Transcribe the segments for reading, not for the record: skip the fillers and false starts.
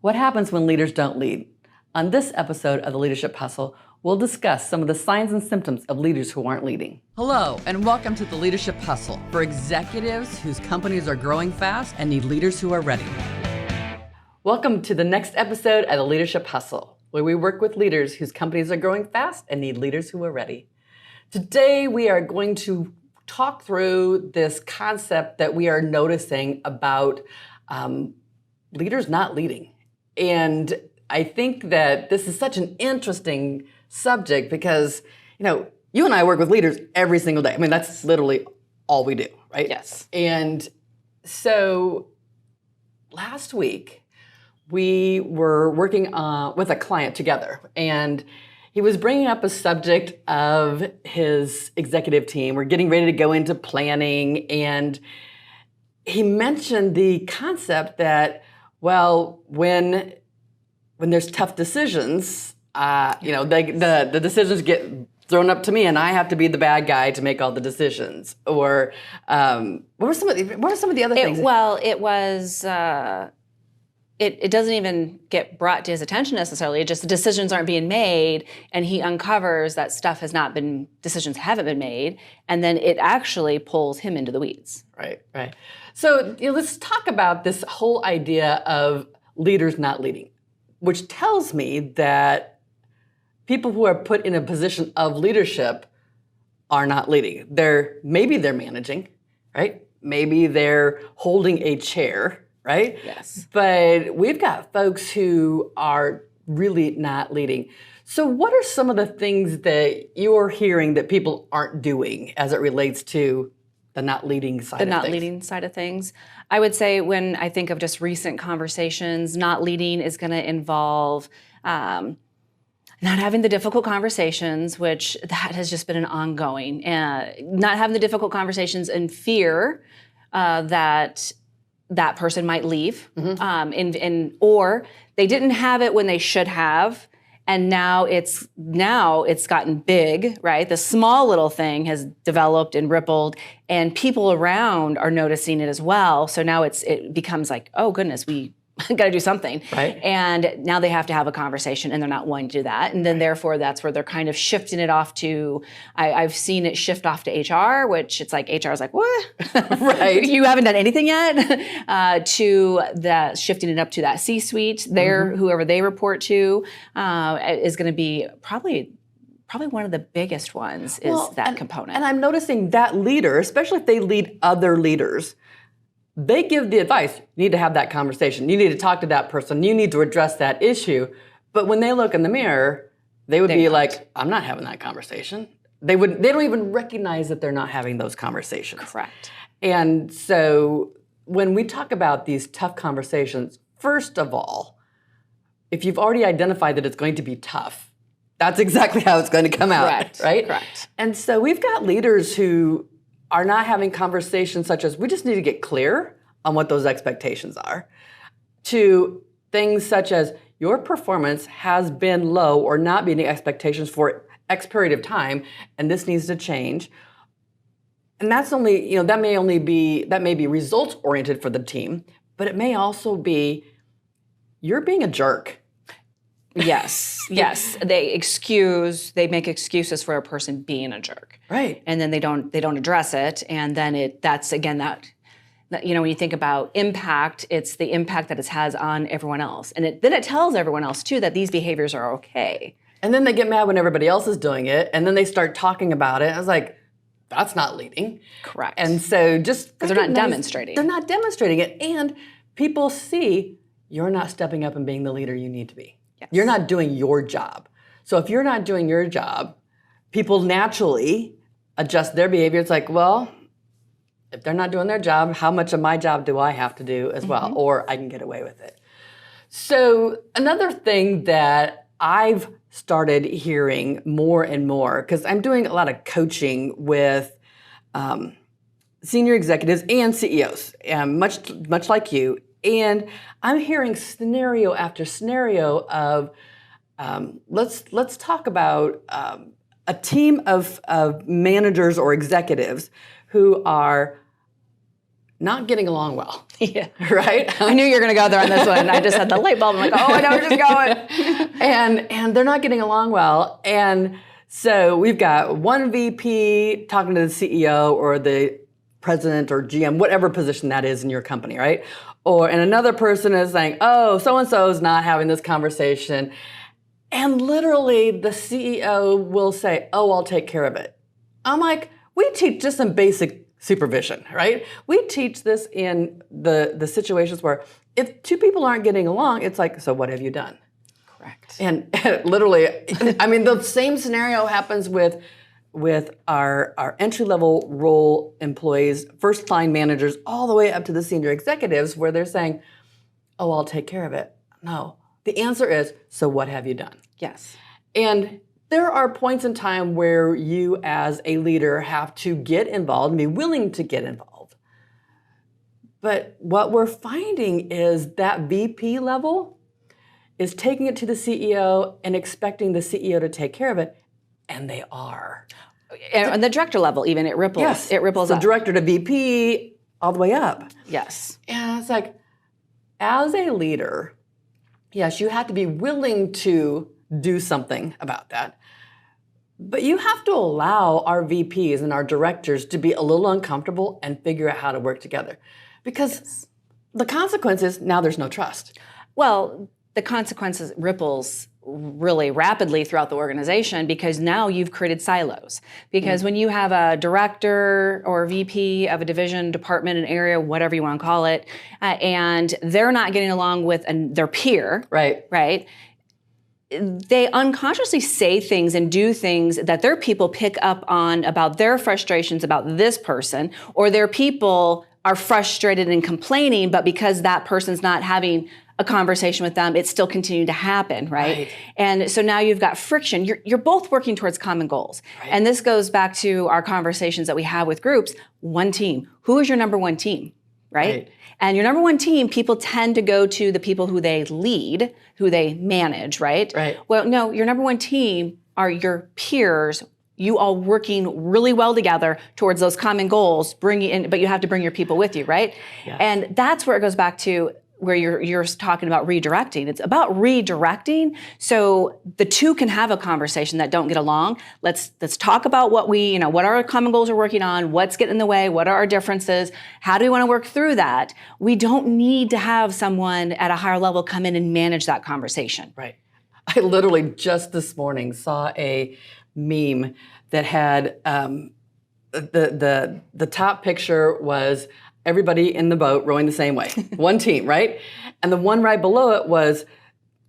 What happens when leaders don't lead? On this episode of the Leadership Hustle, we'll discuss some of the signs and symptoms of leaders who aren't leading. Hello, and welcome to the Leadership Hustle for executives whose companies are growing fast and need leaders who are ready. Welcome to the next episode of the Leadership Hustle, where we work with leaders whose companies are growing fast and need leaders who are ready. Today, we are going to talk through this concept that we are noticing about leaders not leading. And I think that this is such an interesting subject because, you and I work with leaders every single day. I mean, that's literally all we do, right? Yes. And so last week, we were working with a client together, and he was bringing up a subject of his executive team. We're getting ready to go into planning, and he mentioned the concept that, well, when there's tough decisions, the decisions get thrown up to me, and I have to be the bad guy to make all the decisions. Or what were some of the other things? Well, it was. It doesn't even get brought to his attention necessarily. It just the decisions aren't being made, and he uncovers that decisions haven't been made, and then it actually pulls him into the weeds. Right. So let's talk about this whole idea of leaders not leading, which tells me that people who are put in a position of leadership are not leading. Maybe they're managing, right? Maybe they're holding a chair, right? Yes. But we've got folks who are really not leading. So what are some of the things that you're hearing that people aren't doing as it relates to the not leading side of things? The not leading side of things. I would say when I think of just recent conversations, not leading is going to involve not having the difficult conversations, which that has just been an ongoing. Not having the difficult conversations in fear that person might leave, or they didn't have it when they should have, and now it's gotten big, right? The small little thing has developed and rippled, and people around are noticing it as well. So now it becomes like, oh goodness, we got to do something, right? And now they have to have a conversation, and they're not wanting to do that, and then therefore that's where they're kind of shifting it off to. I've seen it shift off to HR, which it's like HR is like, what? Right? You haven't done anything yet. To that shifting it up to that C-suite, whoever they report to is going to be probably one of the biggest ones is that component. And I'm noticing that leader, especially if they lead other leaders, they give the advice, you need to have that conversation. You need to talk to that person. You need to address that issue. But when they look in the mirror, they would be like, I'm not having that conversation. They don't even recognize that they're not having those conversations. Correct. And so when we talk about these tough conversations, first of all, if you've already identified that it's going to be tough, that's exactly how it's going to come out. Correct. Right? Correct. And so we've got leaders who are not having conversations such as, we just need to get clear on what those expectations are, to things such as, your performance has been low or not meeting expectations for X period of time, and this needs to change. And that's only, that may be results oriented for the team, but it may also be, you're being a jerk. Yes. They make excuses for a person being a jerk. Right. And then they don't address it. And then that's again that when you think about impact, it's the impact that it has on everyone else. And then it tells everyone else too that these behaviors are okay. And then they get mad when everybody else is doing it. And then they start talking about it. I was like, that's not leading. Correct. And so just because they're not demonstrating. They're not demonstrating it. And people see you're not stepping up and being the leader you need to be. Yes. You're not doing your job. So if you're not doing your job, people naturally adjust their behavior. It's like, well, if they're not doing their job, how much of my job do I have to do as well? Or I can get away with it. So another thing that I've started hearing more and more, because I'm doing a lot of coaching with senior executives and CEOs, much like you, and I'm hearing scenario after scenario of let's talk about a team of managers or executives who are not getting along well. Yeah. Right? I knew you were going to go there on this one. I just had the light bulb. I'm like, oh, I know where she's going. and they're not getting along well. And so we've got one VP talking to the CEO or the president or GM, whatever position that is in your company, right? And another person is saying, oh, so-and-so is not having this conversation. And literally the CEO will say, oh, I'll take care of it. I'm like, we teach just some basic supervision, right? We teach this in the situations where if two people aren't getting along, it's like, so what have you done? Correct. And literally, I mean, the same scenario happens with our entry-level role employees, first-line managers, all the way up to the senior executives, where they're saying, oh, I'll take care of it. No. The answer is, so what have you done? Yes. And there are points in time where you as a leader have to get involved and be willing to get involved. But what we're finding is that VP level is taking it to the CEO and expecting the CEO to take care of it, and they are. And the director level, even, it ripples. Yes. It ripples the up. Director to VP, all the way up. Yes. And it's like, as a leader, yes, you have to be willing to do something about that. But you have to allow our VPs and our directors to be a little uncomfortable and figure out how to work together. Because the consequence is now there's no trust. Well, the consequences ripples really rapidly throughout the organization because now you've created silos. Because when you have a director or VP of a division, department, an area, whatever you want to call it, and they're not getting along with their peer, right? They unconsciously say things and do things that their people pick up on about their frustrations about this person, or their people are frustrated and complaining, but because that person's not having a conversation with them, it's still continuing to happen, right? And so now you've got friction. You're both working towards common goals. Right. And this goes back to our conversations that we have with groups. One team. Who is your number one team, right? And your number one team, people tend to go to the people who they lead, who they manage, right? Well, no, your number one team are your peers, you all working really well together towards those common goals, but you have to bring your people with you, right? Yes. And that's where it goes back to where you're talking about redirecting. It's about redirecting so the two can have a conversation that don't get along. Let's talk about what our common goals are working on, what's getting in the way, what are our differences, how do we want to work through that? We don't need to have someone at a higher level come in and manage that conversation. Right. I literally just this morning saw a meme that had the top picture was everybody in the boat rowing the same way. One team, right? And the one right below it was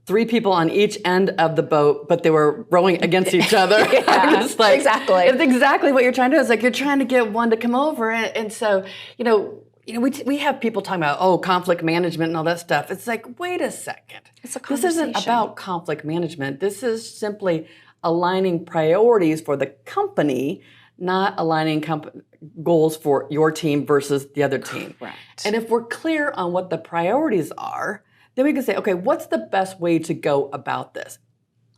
three people on each end of the boat, but they were rowing against each other. Yeah, it's like, exactly. It's exactly what you're trying to do. It's like you're trying to get one to come over. And so, we have people talking about, conflict management and all that stuff. It's like, wait a second. It's a conversation. This isn't about conflict management. This is simply aligning priorities for the company, not aligning goals for your team versus the other team. Right. And if we're clear on what the priorities are, then we can say, okay, what's the best way to go about this?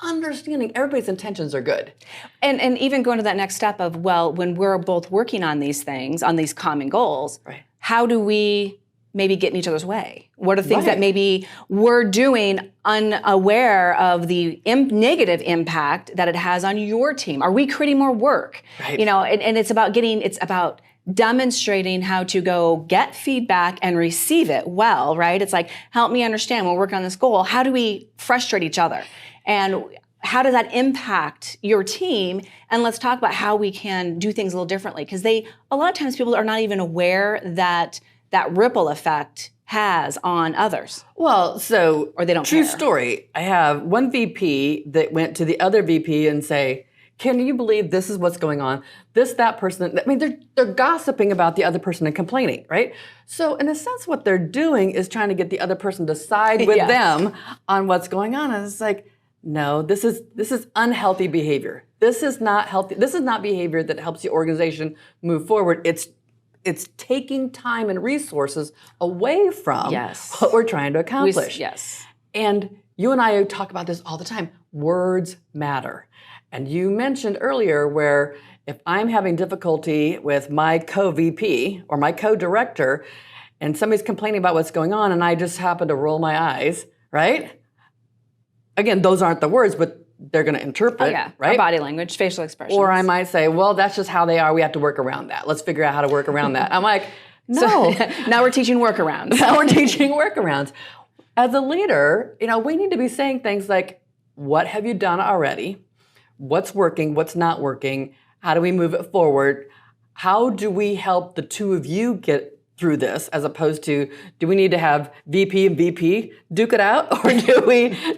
Understanding everybody's intentions are good. And even going to that next step of, when we're both working on these things, on these common goals, how do we maybe get in each other's way? What are the things that maybe we're doing unaware of the negative impact that it has on your team? Are we creating more work? Right. And it's about demonstrating how to go get feedback and receive it well, right? It's like, help me understand, we're working on this goal. How do we frustrate each other? And how does that impact your team? And let's talk about how we can do things a little differently. Because a lot of times people are not even aware that ripple effect has on others. Well, or they don't true care. Story. I have one VP that went to the other VP and say, can you believe this is what's going on? That person, they're gossiping about the other person and complaining, right? So in a sense, what they're doing is trying to get the other person to side with them on what's going on. And it's like, no, this is unhealthy behavior. This is not healthy. This is not behavior that helps the organization move forward. It's taking time and resources away from what we're trying to accomplish. Yes. And you and I talk about this all the time. Words matter. And you mentioned earlier where if I'm having difficulty with my co-VP or my co-director and somebody's complaining about what's going on and I just happen to roll my eyes, right? Again, those aren't the words, but they're going to interpret, right? Our body language, facial expressions. Or I might say, well, that's just how they are. We have to work around that. Let's figure out how to work around that. I'm like, no. So, now we're teaching workarounds. Now we're teaching workarounds. As a leader, we need to be saying things like, what have you done already? What's working? What's not working? How do we move it forward? How do we help the two of you get through this, as opposed to, do we need to have VP and VP duke it out, or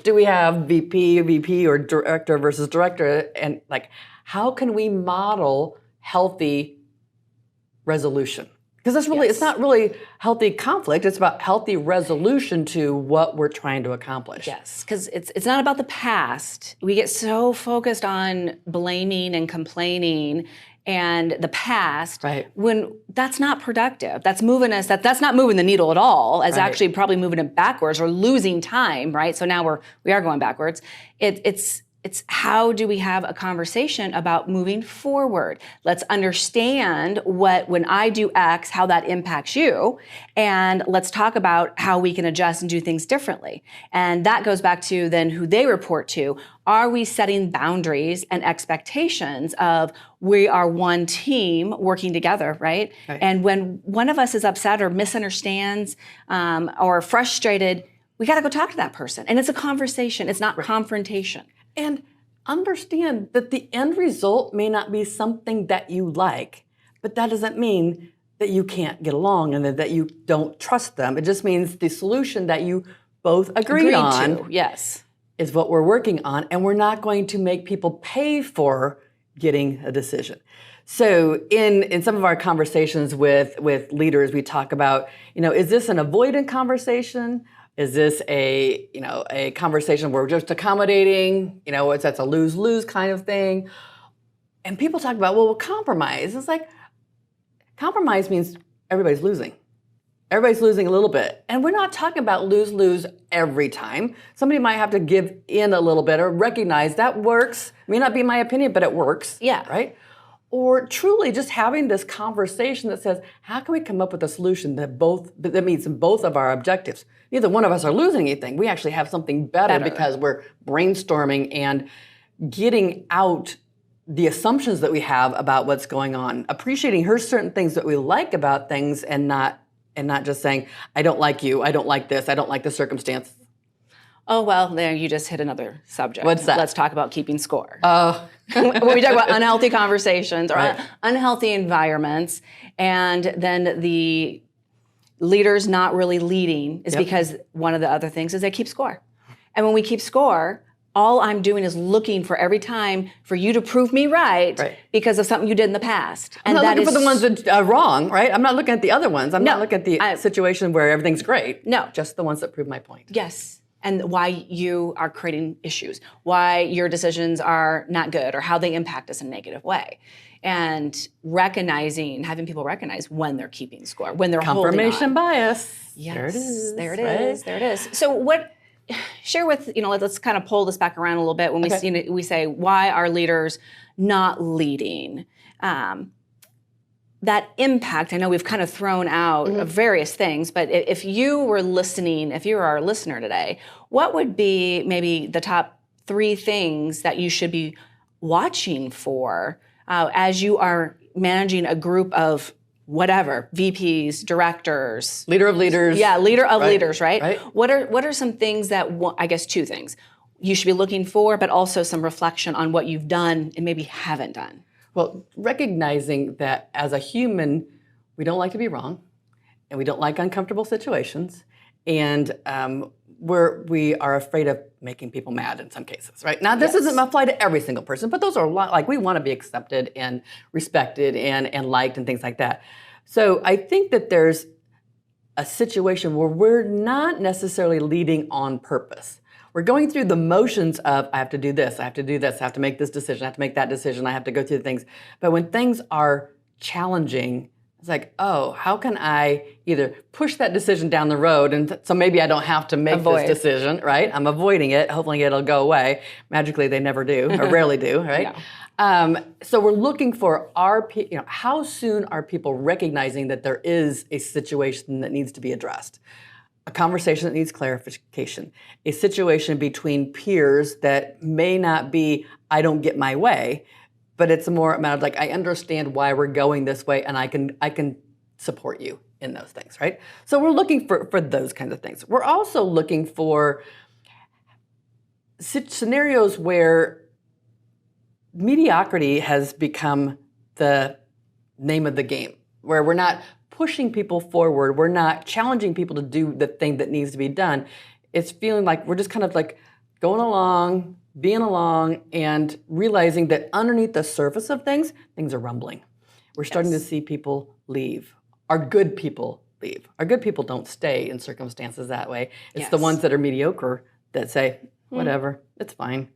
do we have VP or director versus director, and like, how can we model healthy resolution? Because that's really, it's not really healthy conflict, it's about healthy resolution to what we're trying to accomplish. Yes, because it's not about the past. We get so focused on blaming and complaining and the past, right, when that's not productive. That's moving us, that's not moving the needle at all, as actually probably moving it backwards or losing time, right? So now we are going backwards. It's how do we have a conversation about moving forward? Let's understand when I do X, how that impacts you, and let's talk about how we can adjust and do things differently. And that goes back to then who they report to. Are we setting boundaries and expectations of we are one team working together, right? And when one of us is upset or misunderstands or frustrated, we got to go talk to that person. And it's a conversation. It's not confrontation. And understand that the end result may not be something that you like, but that doesn't mean that you can't get along and that you don't trust them. It just means the solution that you both agreed on to, yes, is what we're working on, and we're not going to make people pay for getting a decision. So in some of our conversations with leaders, we talk about, is this an avoidant conversation? Is this a conversation where we're just accommodating? That's a lose-lose kind of thing. And people talk about, well, compromise. It's like, compromise means everybody's losing. Everybody's losing a little bit. And we're not talking about lose-lose every time. Somebody might have to give in a little bit or recognize that works. It may not be my opinion, but it works. Yeah. Right? Or truly just having this conversation that says, how can we come up with a solution that meets both of our objectives? Neither one of us are losing anything. We actually have something better because we're brainstorming and getting out the assumptions that we have about what's going on, appreciating certain things that we like about things, and not just saying, I don't like you, I don't like this, I don't like the circumstance. Oh, well, there you just hit another subject. What's that? Let's talk about keeping score. When we talk about unhealthy conversations or unhealthy environments, and then the leaders not really leading is because one of the other things is they keep score. And when we keep score, all I'm doing is looking for every time for you to prove me right because of something you did in the past. I'm not looking for the ones that are wrong, right? I'm not looking at the other ones. I'm not looking at the situation where everything's great. No. Just the ones that prove my point. Yes. And why you are creating issues, why your decisions are not good, or how they impact us in a negative way. And having people recognize when they're keeping score, when they're confirmation bias. Yes, there it is. So share with, let's kind of pull this back around a little bit when we say, why are leaders not leading? That impact, I know we've kind of thrown out various things, but if you were listening, if you were our listener today, what would be maybe the top 3 things that you should be watching for as you are managing a group of whatever, VPs, directors. Leader of leaders. Yeah, leader of leaders, right? What are some things that, I guess 2 things, you should be looking for, but also some reflection on what you've done and maybe haven't done? Well, recognizing that as a human, we don't like to be wrong, and we don't like uncomfortable situations, and we are afraid of making people mad in some cases, right? Now, this doesn't apply to every single person, but those are we want to be accepted and respected and liked and things like that. So I think that there's a situation where we're not necessarily leading on purpose. We're going through the motions of, I have to do this, I have to do this, I have to make this decision, I have to make that decision, I have to go through things. But when things are challenging, It's like, oh, how can I either push that decision down the road, and so maybe I don't have to make this decision, right? I'm avoiding it. Hopefully it'll go away. Magically, they never do, or rarely do, right? No. So we're looking for how soon are people recognizing that there is a situation that needs to be addressed? A conversation that needs clarification, a situation between peers that may not be, I don't get my way, but it's more a matter of like, I understand why we're going this way, and I can support you in those things, right? So we're looking for those kinds of things. We're also looking for scenarios where mediocrity has become the name of the game, where we're not pushing people forward, we're not challenging people to do the thing that needs to be done. It's feeling like we're just kind of like going along, being along, and realizing that underneath the surface of things are rumbling. We're starting to see people leave. Our good people leave. Our good people don't stay in circumstances that way. It's the ones that are mediocre that say, whatever, it's fine.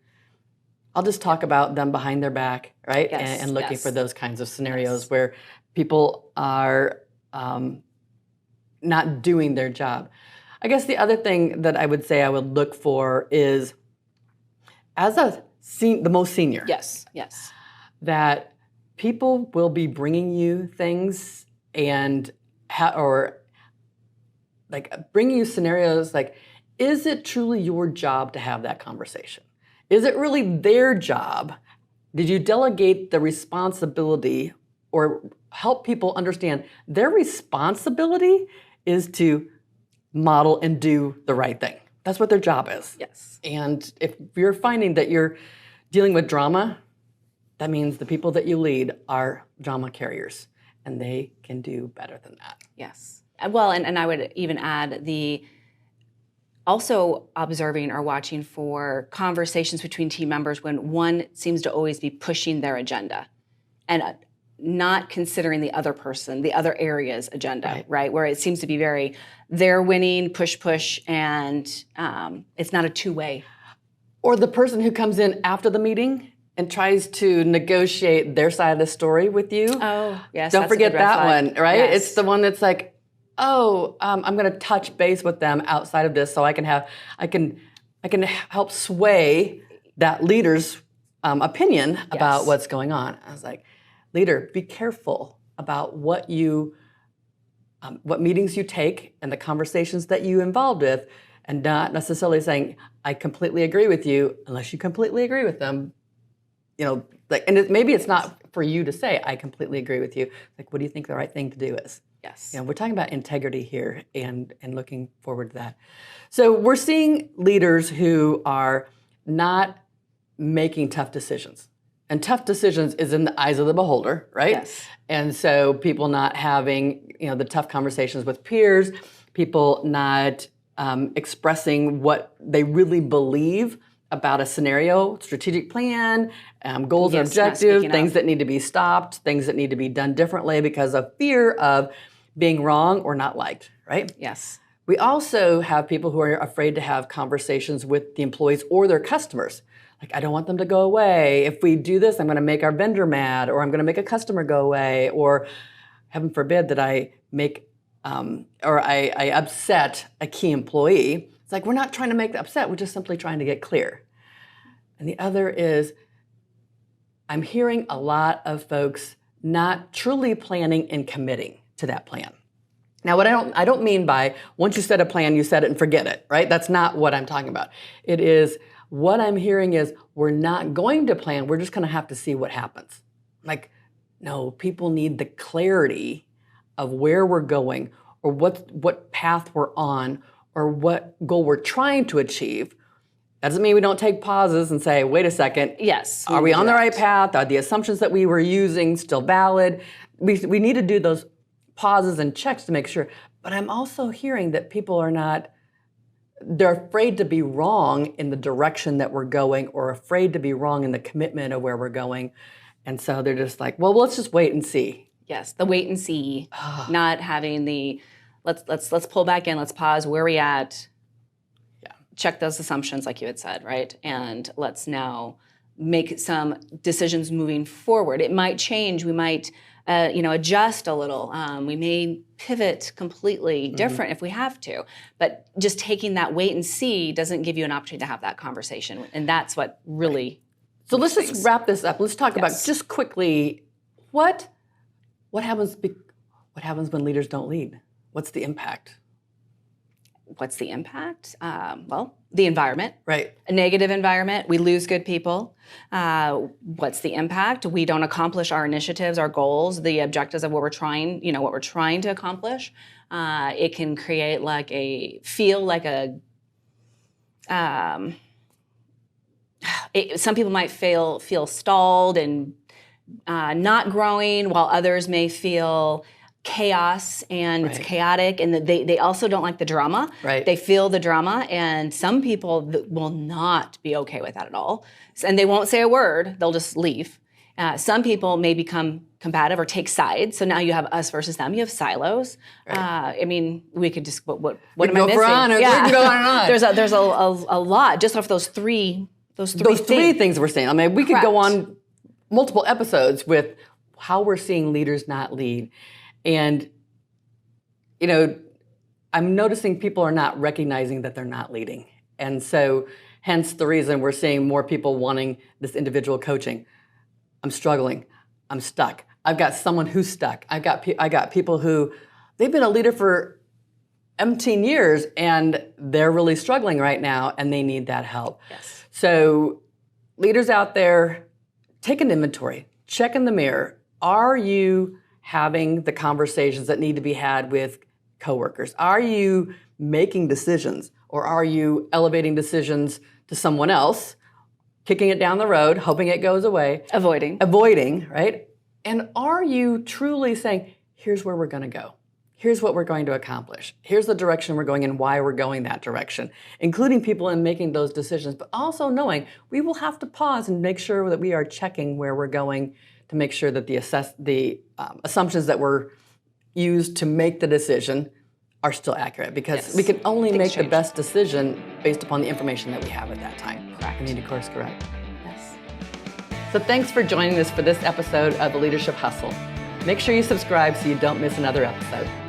I'll just talk about them behind their back, right? And looking for those kinds of scenarios where people are not doing their job. I guess the other thing that I would say I would look for is, as the most senior, that people will be bringing you things and bringing you scenarios like, is it truly your job to have that conversation? Is it really their job? Did you delegate the responsibility or help people understand their responsibility is to model and do the right thing? That's what their job is. Yes. And if you're finding that you're dealing with drama, that means the people that you lead are drama carriers, and they can do better than that. Yes. Well, and I would even add also observing or watching for conversations between team members when one seems to always be pushing their agenda and not considering the other person, the other area's agenda, right? Where it seems to be very, they're winning, push, and it's not a two-way. Or the person who comes in after the meeting and tries to negotiate their side of the story with you. Oh, yes. Don't forget that one, right? Yes. It's the one that's like, I'm going to touch base with them outside of this so I can help sway that leader's opinion about what's going on. I was like, leader, be careful about what meetings you take and the conversations that you involved with, and not necessarily saying, I completely agree with you, unless you completely agree with them. Maybe it's not for you to say, I completely agree with you. Like, what do you think the right thing to do is? Yes. We're talking about integrity here and looking forward to that. So we're seeing leaders who are not making tough decisions. And tough decisions is in the eyes of the beholder, right? Yes. And so people not having, the tough conversations with peers, people not expressing what they really believe about a scenario, strategic plan, goals and objectives, things that need to be stopped, things that need to be done differently because of fear of being wrong or not liked, right? Yes. We also have people who are afraid to have conversations with the employees or their customers. Like, I don't want them to go away. If we do this, I'm going to make our vendor mad, or I'm going to make a customer go away, or heaven forbid that I make I upset a key employee. It's like, we're not trying to make them upset. We're just simply trying to get clear. And the other is, I'm hearing a lot of folks not truly planning and committing to that plan. Now, what I don't mean by once you set a plan, you set it and forget it, right? That's not what I'm talking about. It is, what I'm hearing is, we're not going to plan. We're just going to have to see what happens. Like, no, people need the clarity of where we're going, or what path we're on, or what goal we're trying to achieve. That doesn't mean we don't take pauses and say, wait a second. Yes. Are we on the right path? Are the assumptions that we were using still valid? We need to do those pauses and checks to make sure. But I'm also hearing that people they're afraid to be wrong in the direction that we're going, or afraid to be wrong in the commitment of where we're going. And so they're just like, well, let's just wait and see. Yes, the wait and see, not having the let's pull back in, let's pause, where are we at? Yeah. Check those assumptions like you had said, right? And let's now make some decisions moving forward. It might change. We might adjust a little. We may pivot completely different if we have to. But just taking that wait and see doesn't give you an opportunity to have that conversation. And that's what really... So let's just wrap this up. Let's talk about just quickly, what happens when leaders don't lead? What's the impact? What's the impact? The environment. Right. A negative environment. We lose good people. What's the impact? We don't accomplish our initiatives, our goals, the objectives of what we're trying to accomplish. It can create some people might feel stalled and not growing, while others may feel chaos and it's chaotic, and they also don't like the drama. Right. They feel the drama, and some people will not be okay with that at all, and they won't say a word. They'll just leave. Some people may become combative or take sides. So now you have us versus them. You have silos. Right. We could just what am I missing? We can go on and on. There's a lot just off those three things we're saying. We could go on multiple episodes with how we're seeing leaders not lead. And, I'm noticing people are not recognizing that they're not leading. And so hence the reason we're seeing more people wanting this individual coaching. I'm struggling. I'm stuck. I've got someone who's stuck. I got people who, they've been a leader for 17 years and they're really struggling right now and they need that help. Yes. So leaders out there, take an inventory, check in the mirror. Are you having the conversations that need to be had with coworkers? Are you making decisions, or are you elevating decisions to someone else, kicking it down the road, hoping it goes away? Avoiding, right? And are you truly saying, here's where we're going to go. Here's what we're going to accomplish. Here's the direction we're going and why we're going that direction, including people in making those decisions, but also knowing we will have to pause and make sure that we are checking where we're going to make sure that the assumptions that were used to make the decision are still accurate, because we can only make the best decision based upon the information that we have at that time. Correct. We need to course correct. Yes. So thanks for joining us for this episode of The Leadership Hustle. Make sure you subscribe so you don't miss another episode.